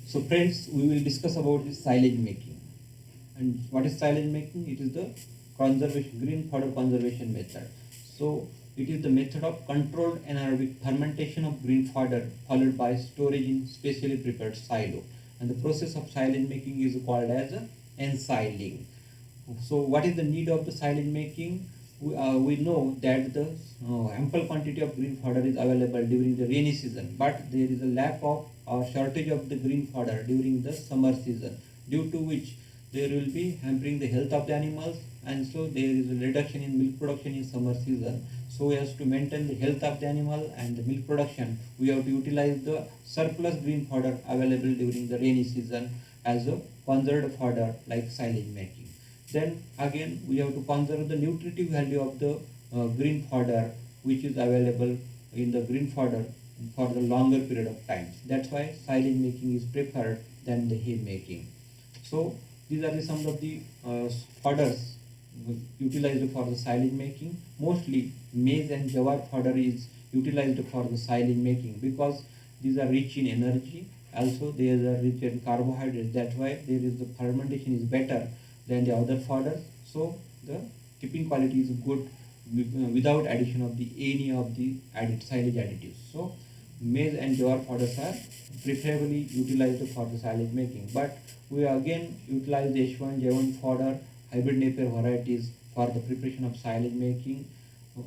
So friends, we will discuss about the silage making. And what is silage making? It is the conservation, green fodder conservation method. So it is the method of controlled anaerobic fermentation of green fodder followed by storage in specially prepared silo. And the process of silage making is called as ensiling. So what is the need of the silage making? We know that the ample quantity of green fodder is available during the rainy season, but there is a lack of or shortage of the green fodder during the summer season, due to which there will be hampering the health of the animals, and so there is a reduction in milk production in summer season. So as to maintain the health of the animal and the milk production, we have to utilize the surplus green fodder available during the rainy season as a conserved fodder like silage making. Then again we have to conserve the nutritive value of the green fodder which is available in the green fodder for the longer period of time. That's why silage making is preferred than the hay making. So these are some of the fodders utilized for the silage making. Mostly maize and jawar fodder is utilized for the silage making because these are rich in energy. Also they are rich in carbohydrates. That's why there is the fermentation is better than the other fodders. So the tipping quality is good without addition of the any of the added silage additives. So maize and jowar fodders are preferably utilized for the silage making, but we again utilize the H1 J1 fodder hybrid Napier varieties for the preparation of silage making.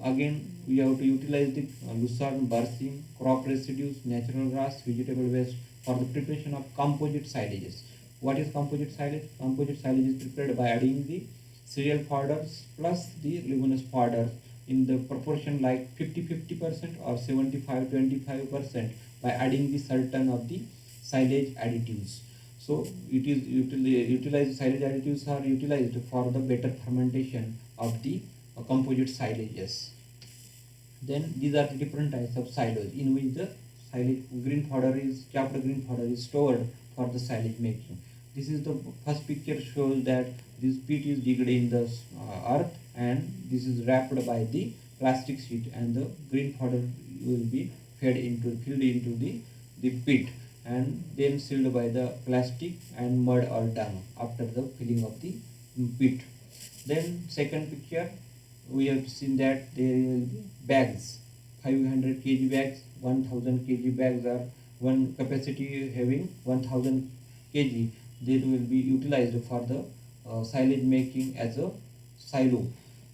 Again we have to utilize the lucerne, barsim, crop residues, natural grass, vegetable waste for the preparation of composite silages. What is composite silage? Composite silage is prepared by adding the cereal fodders plus the leguminous fodder in the proportion like 50-50% or 75-25% by adding the certain of the silage additives. So it is utilized silage additives are utilized for the better fermentation of the composite silages. Then these are the different types of silos in which the silage green fodder is chopped green fodder is stored for the silage making. This is the first picture shows that this peat is digged in the earth and this is wrapped by the plastic sheet, and the green fodder will be filled into the pit and then sealed by the plastic and mud or dung after the filling of the pit. Then second picture we have seen that there will be bags, 500 kg bags, 1000 kg bags are one capacity having 1000 kg. They will be utilized for the silage making as a silo,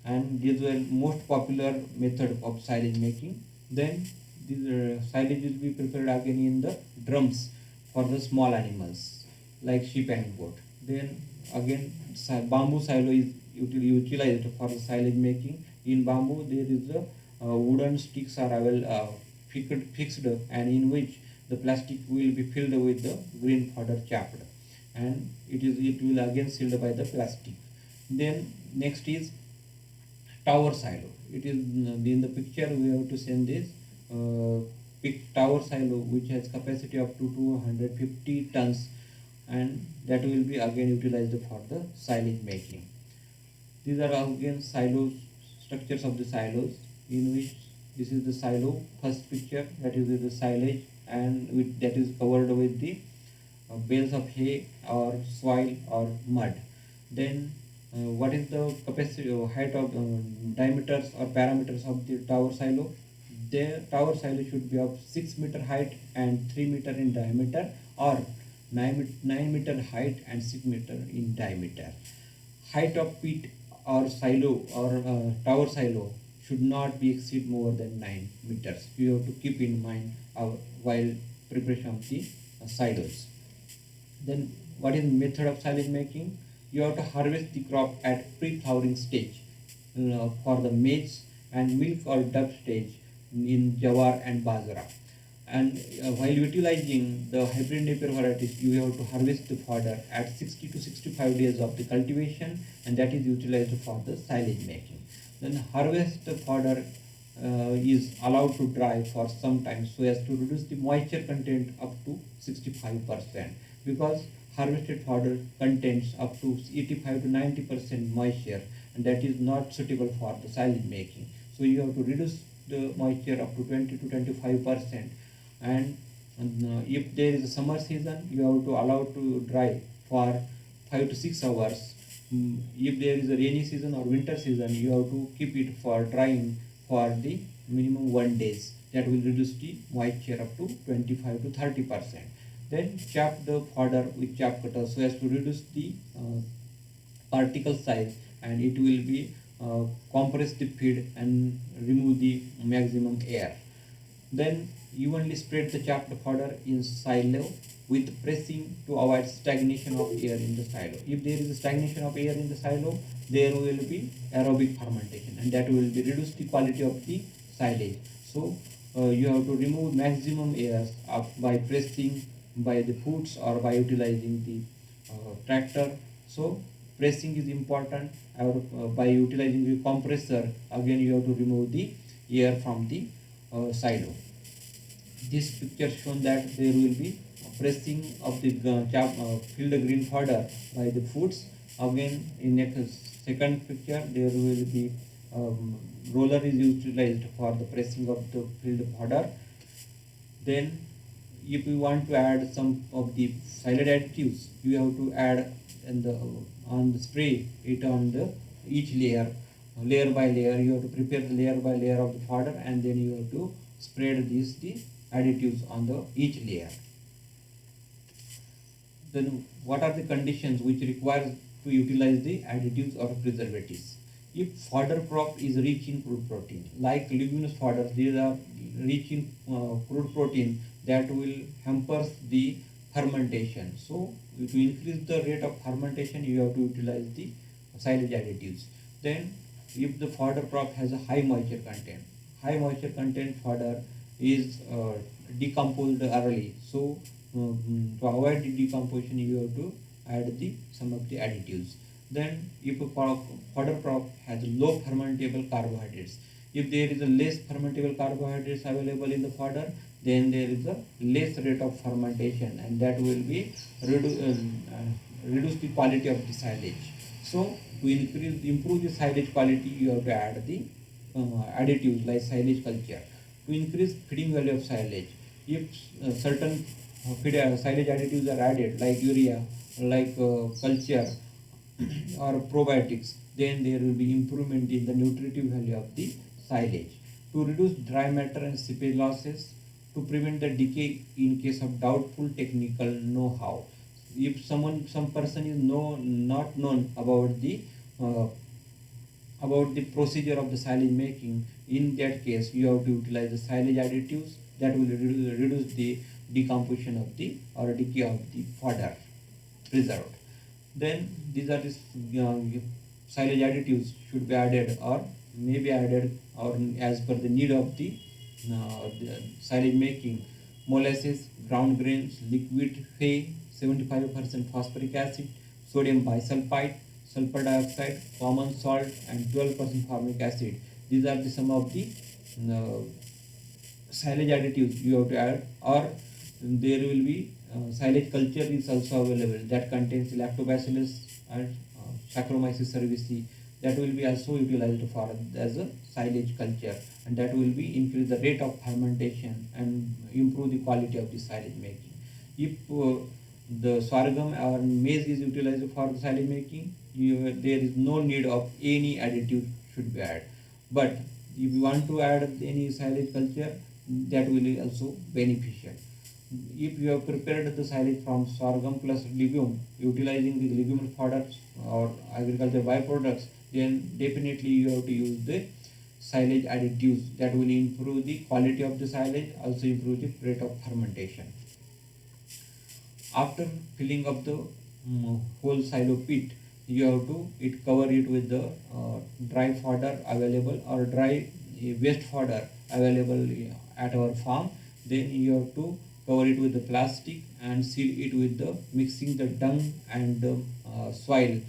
and these were most popular method of silage making. Then these silage will be prepared again in the drums for the small animals like sheep and goat. Then again bamboo silo is utilized for the silage making. In bamboo there is a wooden sticks are fixed and in which the plastic will be filled with the green fodder chopped, and it will again sealed by the plastic. Then next is tower silo. It is in the picture we have to send this tower silo which has capacity up to 250 tons, and that will be again utilized for the silage making. These are again silos, structures of the silos in which this is the silo first picture, that is the silage and with that is covered with the bales of hay or soil or mud. Then what is the capacity height of diameters or parameters of the tower silo? The tower silo should be of 6 meter height and 3 meter in diameter, or 9 meter height and 6 meter in diameter. Height of pit or silo or tower silo should not be exceed more than 9 meters. You have to keep in mind while preparation of the silos. Then what is method of silage making? You have to harvest the crop at pre-flowering stage for the maize, and milk or dub stage in jawar and bajra. And while utilizing the hybrid Napier varieties, you have to harvest the fodder at 60 to 65 days of the cultivation, and that is utilized for the silage making. Then harvest the fodder is allowed to dry for some time so as to reduce the moisture content up to 65%, because harvested fodder contains up to 85 to 90% moisture, and that is not suitable for the silage making. So you have to reduce the moisture up to 20 to 25%, and And, if there is a summer season, you have to allow to dry for 5 to 6 hours. If there is a rainy season or winter season, you have to keep it for drying for the minimum 1 days. That will reduce the moisture up to 25 to 30%. Then chop the fodder with chop cutter so as to reduce the particle size, and it will be compress the feed and remove the maximum air. Then evenly spread the chopped fodder in silo with pressing to avoid stagnation of air in the silo. If there is a stagnation of air in the silo, there will be aerobic fermentation, and that will be reduce the quality of the silage. So you have to remove maximum air by pressing by the foots or by utilizing the tractor. So pressing is important, or by utilizing the compressor, again you have to remove the air from the silo. This picture shown that there will be pressing of the field green fodder by the foots. Again in next second picture there will be roller is utilized for the pressing of the field fodder. Then if you want to add some of the silage additives, you have to add and the on the spray it on the each layer, layer by layer. You have to prepare the layer by layer of the fodder, and then you have to spread these the additives on the each layer. Then what are the conditions which require to utilize the additives or preservatives? If fodder crop is rich in crude protein, like leguminous fodder, these are rich in crude protein, that will hampers the fermentation. So to increase the rate of fermentation, you have to utilize the silage additives. Then if the fodder crop has a high moisture content fodder is decomposed early. So to avoid the decomposition, you have to add the some of the additives. Then if a fodder crop has low fermentable carbohydrates, if there is a less fermentable carbohydrates available in the fodder, then there is a less rate of fermentation, and that will be reduce the quality of the silage. So to improve the silage quality, you have to add the additives like silage culture. To increase feeding value of silage, if certain silage additives are added like urea, like culture or probiotics, then there will be improvement in the nutritive value of the silage. To reduce dry matter and seepage losses, to prevent the decay in case of doubtful technical know-how. If some person is not known uh, about the procedure of the silage making, in that case you have to utilize the silage additives that will reduce the decomposition of the or decay of the fodder preserved. Then these are the silage additives should be added or may be added or as per the need of the silage making. Molasses, ground grains, liquid Fe, 75% phosphoric acid, sodium bisulfite, sulfur dioxide, common salt, and 12% formic acid. These are the some of the uh, silage additives you have to add. Or there will be silage culture is also available that contains lactobacillus and Saccharomyces cerevisiae, that will be also utilized for as a silage culture, and that will be increase the rate of fermentation and improve the quality of the silage making. If the sorghum or maize is utilized for the silage making, there is no need of any additive should be added. But if you want to add any silage culture, that will be also beneficial. If you have prepared the silage from sorghum plus legume, utilizing the legume products or agriculture byproducts, then definitely you have to use the silage additives that will improve the quality of the silage, also improve the rate of fermentation. After filling up the whole silo pit, you have to cover it with the dry fodder available or dry waste fodder available at our farm. Then you have to cover it with the plastic and seal it with the mixing the dung and the soil,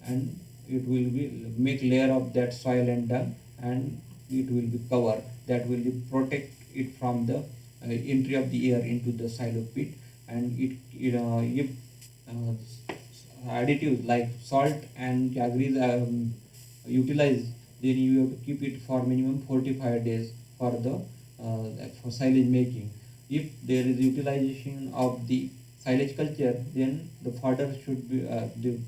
and it will be make layer of that soil and dung, and it will be cover that will protect it from the entry of the air into the silo pit. And if additives like salt and jaggeries utilized, then you have to keep it for minimum 45 days for the for silage making. If there is utilization of the silage culture, then the fodder should be the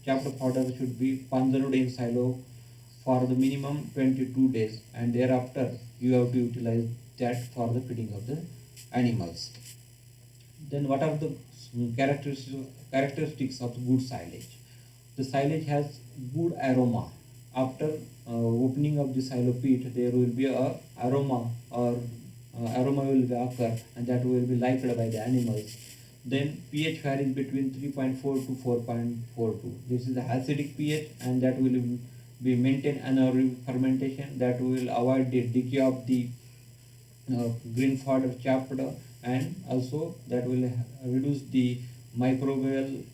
chaffed fodder should be conserved in silo for the minimum 22 days, and thereafter you have to utilize that for the feeding of the animals. Then what are the characteristics of good silage? The silage has good aroma. After opening of the silo pit, there will be a aroma, or aroma will be occur, and that will be liked by the animals. Then pH varies between 3.4 to 4.42. This is the acidic pH, and that will be maintained anaerobic fermentation, that will avoid the decay of the green fodder chaffed, and also that will reduce the microbial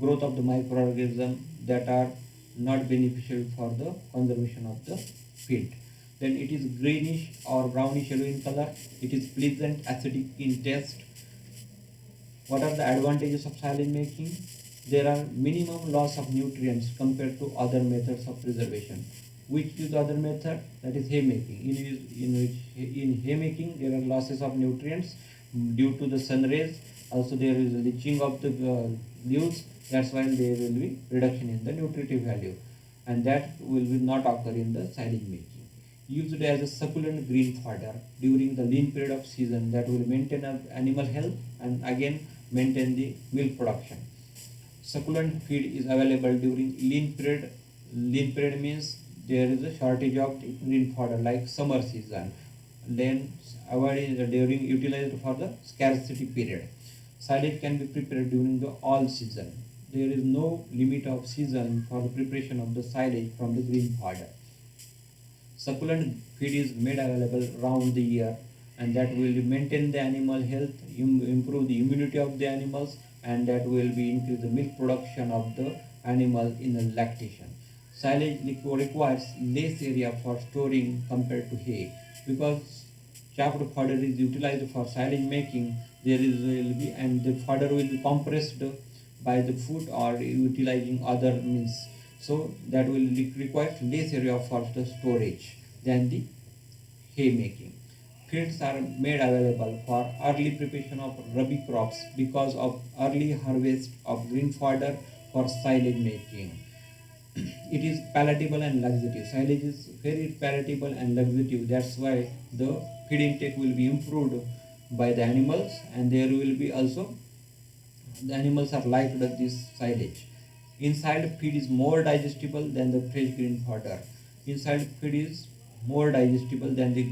growth of the microorganisms that are not beneficial for the conservation of the field. Then it is greenish or brownish yellow in color. It is pleasant, acidic in taste. What are the advantages of silage making? There are minimum loss of nutrients compared to other methods of preservation. Which is the other method? That is haymaking. In haymaking there are losses of nutrients due to the sun rays. Also there is leaching of the leaves. That's why there will be reduction in the nutritive value, and that will not occur in the silage making. Used as a succulent green fodder during the lean period of season, that will maintain animal health and again maintain the milk production. Succulent feed is available during lean period. Lean period means there is a shortage of the green fodder like summer season. Then avoided during utilized for the scarcity period. Silage can be prepared during the all season. There is no limit of season for the preparation of the silage from the green fodder. Succulent feed is made available round the year, and that will maintain the animal health, improve the immunity of the animals, and that will be increase the milk production of the animal in the lactation. Silage requires less area for storing compared to hay, because chaffed fodder is utilized for silage making. There is will be, and the fodder will be compressed by the foot or utilizing other means. So that will require less area for the storage than the hay making. Fields are made available for early preparation of rabi crops because of early harvest of green fodder for silage making. It is palatable and laxative. Silage is very palatable and laxative. That's why the feed intake will be improved by the animals, and there will be also the animals are liked this silage. Inside feed is more digestible than the fresh green fodder. Inside feed is more digestible than the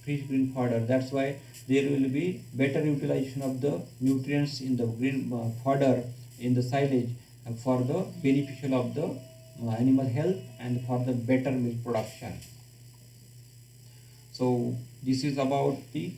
fresh green fodder. That's why there will be better utilization of the nutrients in the green fodder in the silage for the beneficial of the animal health and for the better milk production. So this is about the